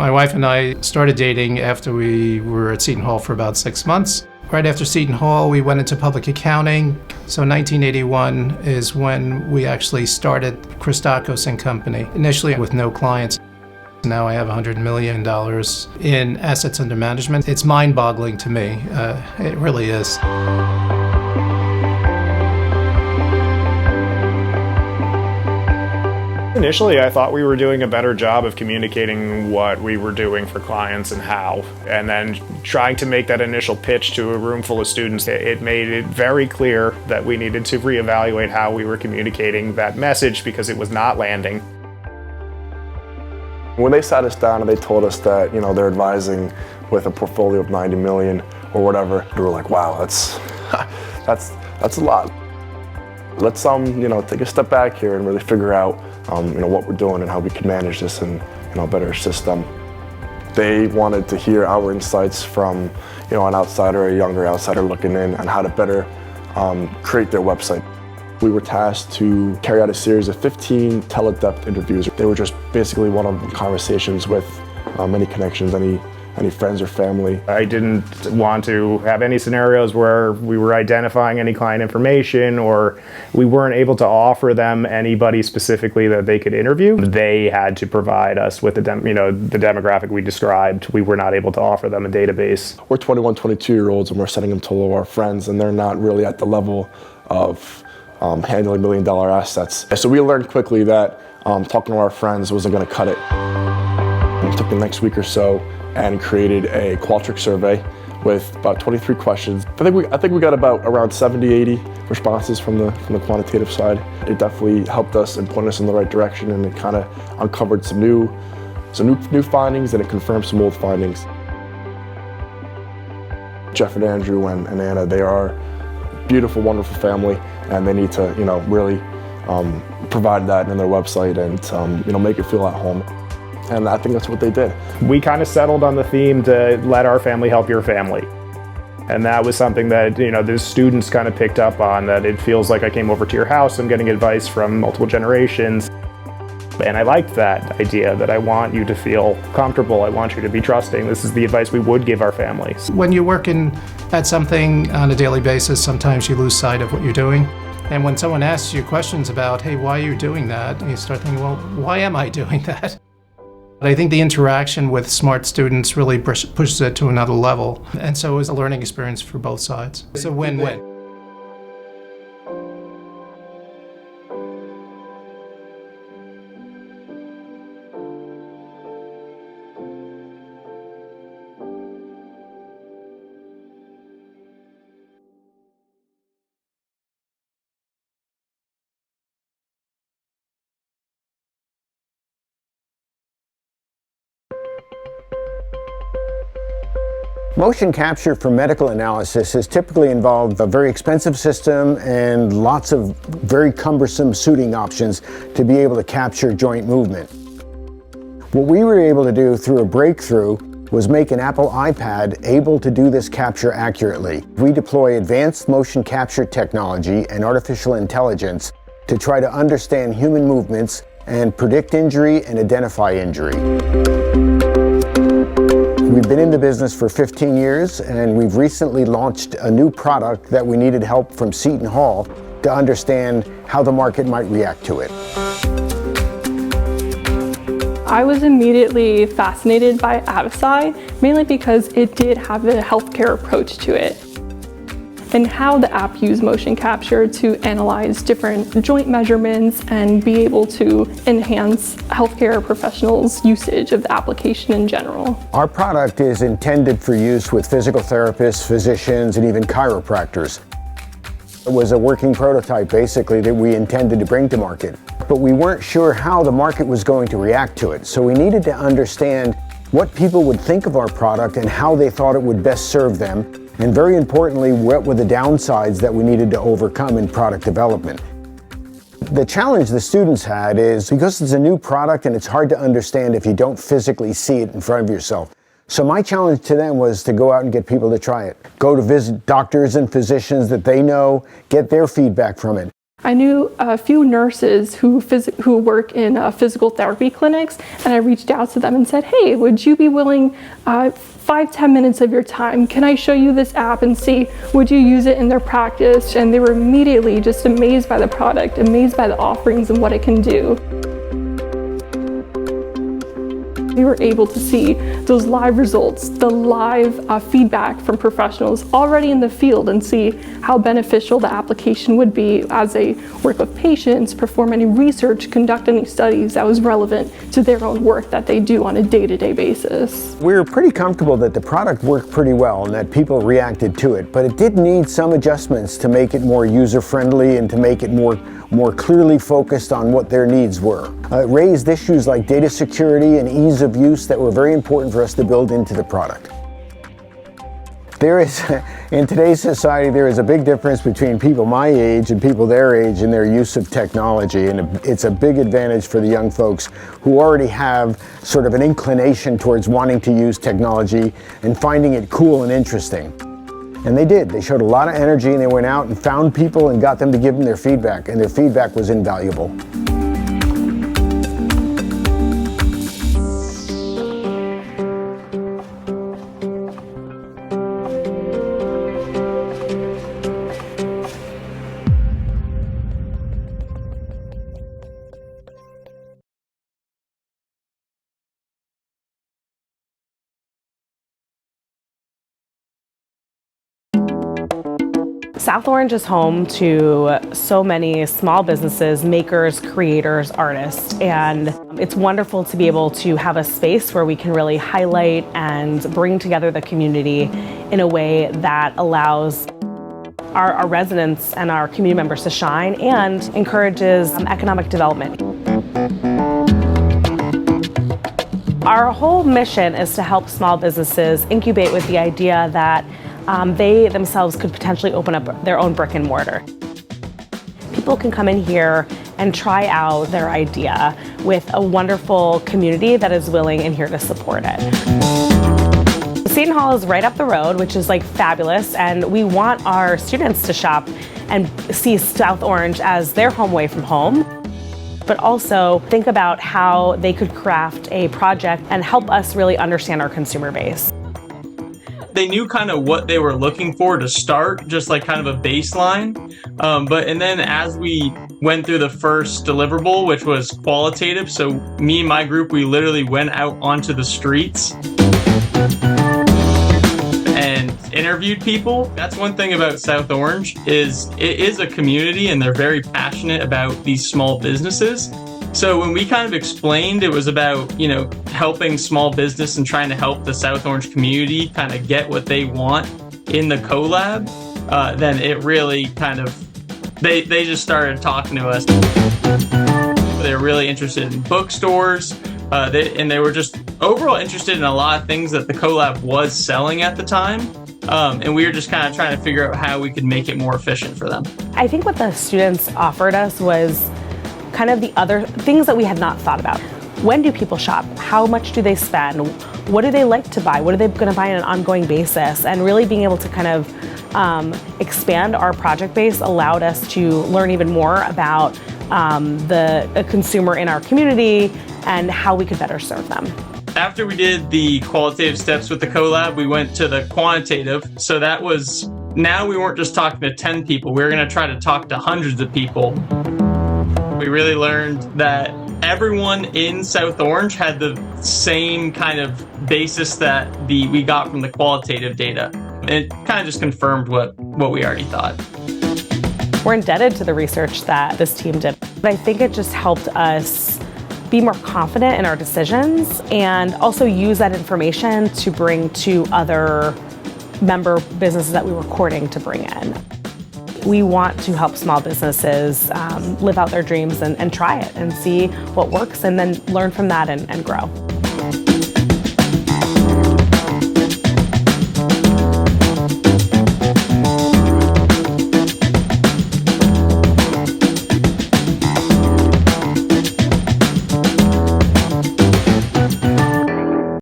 My wife and I started dating after we were at Seton Hall for about 6 months. Right after Seton Hall, we went into public accounting. So 1981 is when we actually started Christakis and Company, initially with no clients. Now I have $100 million in assets under management. It's mind-boggling to me. It really is. Initially, I thought we were doing a better job of communicating what we were doing for clients and how. And then trying to make that initial pitch to a room full of students, it made it very clear that we needed to reevaluate how we were communicating that message because it was not landing. When they sat us down and they told us that, they're advising with a portfolio of 90 million or whatever, we were like, wow, that's a lot. Let's take a step back here and really figure out what we're doing and how we can manage this and better assist them. They wanted to hear our insights from an outsider, a younger outsider looking in on how to better create their website. We were tasked to carry out a series of 15 tele-depth interviews. They were just basically one-on-one conversations with any connections, any friends or family. I didn't want to have any scenarios where we were identifying any client information or we weren't able to offer them anybody specifically that they could interview. They had to provide us with the demographic we described. We were not able to offer them a database. We're 21, 22-year-olds and we're sending them to all of our friends and they're not really at the level of handling million-dollar assets. So we learned quickly that talking to our friends wasn't going to cut it. We took the next week or so and created a Qualtrics survey with about 23 questions. I think we got about around 70, 80 responses from the quantitative side. It definitely helped us and pointed us in the right direction, and it kind of uncovered some new findings, and it confirmed some old findings. Jeff and Andrew and Anna, they are a beautiful, wonderful family, and they need to really provide that in their website and make it feel at home. And I think that's what they did. We kind of settled on the theme to let our family help your family. And that was something that, the students kind of picked up on, that it feels like I came over to your house, I'm getting advice from multiple generations. And I liked that idea that I want you to feel comfortable, I want you to be trusting. This is the advice we would give our families. When you're working at something on a daily basis, sometimes you lose sight of what you're doing. And when someone asks you questions about, hey, why are you doing that? And you start thinking, well, why am I doing that? I think the interaction with smart students really pushes it to another level. And so it's a learning experience for both sides. It's a win-win. Motion capture for medical analysis has typically involved a very expensive system and lots of very cumbersome suiting options to be able to capture joint movement. What we were able to do through a breakthrough was make an Apple iPad able to do this capture accurately. We deploy advanced motion capture technology and artificial intelligence to try to understand human movements and predict injury and identify injury. We've been in the business for 15 years, and we've recently launched a new product that we needed help from Seton Hall to understand how the market might react to it. I was immediately fascinated by Avicii, mainly because it did have a healthcare approach to it, and how the app used motion capture to analyze different joint measurements and be able to enhance healthcare professionals' usage of the application in general. Our product is intended for use with physical therapists, physicians, and even chiropractors. It was a working prototype, basically, that we intended to bring to market. But we weren't sure how the market was going to react to it, so we needed to understand what people would think of our product and how they thought it would best serve them. And very importantly, what were the downsides that we needed to overcome in product development. The challenge the students had is because it's a new product and it's hard to understand if you don't physically see it in front of yourself. So my challenge to them was to go out and get people to try it. Go to visit doctors and physicians that they know, get their feedback from it. I knew a few nurses who work in physical therapy clinics, and I reached out to them and said, hey, would you be willing 5-10 minutes of your time? Can I show you this app and see, would you use it in their practice? And they were immediately just amazed by the product, amazed by the offerings and what it can do. We were able to see those live results, the live feedback from professionals already in the field, and see how beneficial the application would be as they work with patients, perform any research, conduct any studies that was relevant to their own work that they do on a day-to-day basis. We were pretty comfortable that the product worked pretty well and that people reacted to it, but it did need some adjustments to make it more user-friendly and to make it more clearly focused on what their needs were. It raised issues like data security and ease of use that were very important for us to build into the product. In today's society, there is a big difference between people my age and people their age in their use of technology, and it's a big advantage for the young folks who already have sort of an inclination towards wanting to use technology and finding it cool and interesting. And they did. They showed a lot of energy, and they went out and found people and got them to give them their feedback, and their feedback was invaluable. South Orange is home to so many small businesses, makers, creators, artists, and it's wonderful to be able to have a space where we can really highlight and bring together the community in a way that allows our residents and our community members to shine and encourages economic development. Our whole mission is to help small businesses incubate with the idea that they themselves could potentially open up their own brick and mortar. People can come in here and try out their idea with a wonderful community that is willing and here to support it. Seton Hall is right up the road, which is like fabulous, and we want our students to shop and see South Orange as their home away from home, but also think about how they could craft a project and help us really understand our consumer base. They knew kind of what they were looking for to start, just like kind of a baseline. And then as we went through the first deliverable, which was qualitative, so me and my group, we literally went out onto the streets and interviewed people. That's one thing about South Orange is it is a community and they're very passionate about these small businesses. So when we kind of explained it was about, helping small business and trying to help the South Orange community kind of get what they want in the collab, then it really kind of, they just started talking to us. They were really interested in bookstores, and they were just overall interested in a lot of things that the collab was selling at the time. And we were just kind of trying to figure out how we could make it more efficient for them. I think what the students offered us was kind of the other things that we had not thought about. When do people shop? How much do they spend? What do they like to buy? What are they going to buy on an ongoing basis? And really being able to kind of expand our project base allowed us to learn even more about the consumer in our community and how we could better serve them. After we did the qualitative steps with the collab, we went to the quantitative. So that was, now we weren't just talking to 10 people, we were going to try to talk to hundreds of people. We really learned that everyone in South Orange had the same kind of basis that we got from the qualitative data. It kind of just confirmed what we already thought. We're indebted to the research that this team did. But I think it just helped us be more confident in our decisions and also use that information to bring to other member businesses that we were courting to bring in. We want to help small businesses live out their dreams and try it and see what works and then learn from that and grow.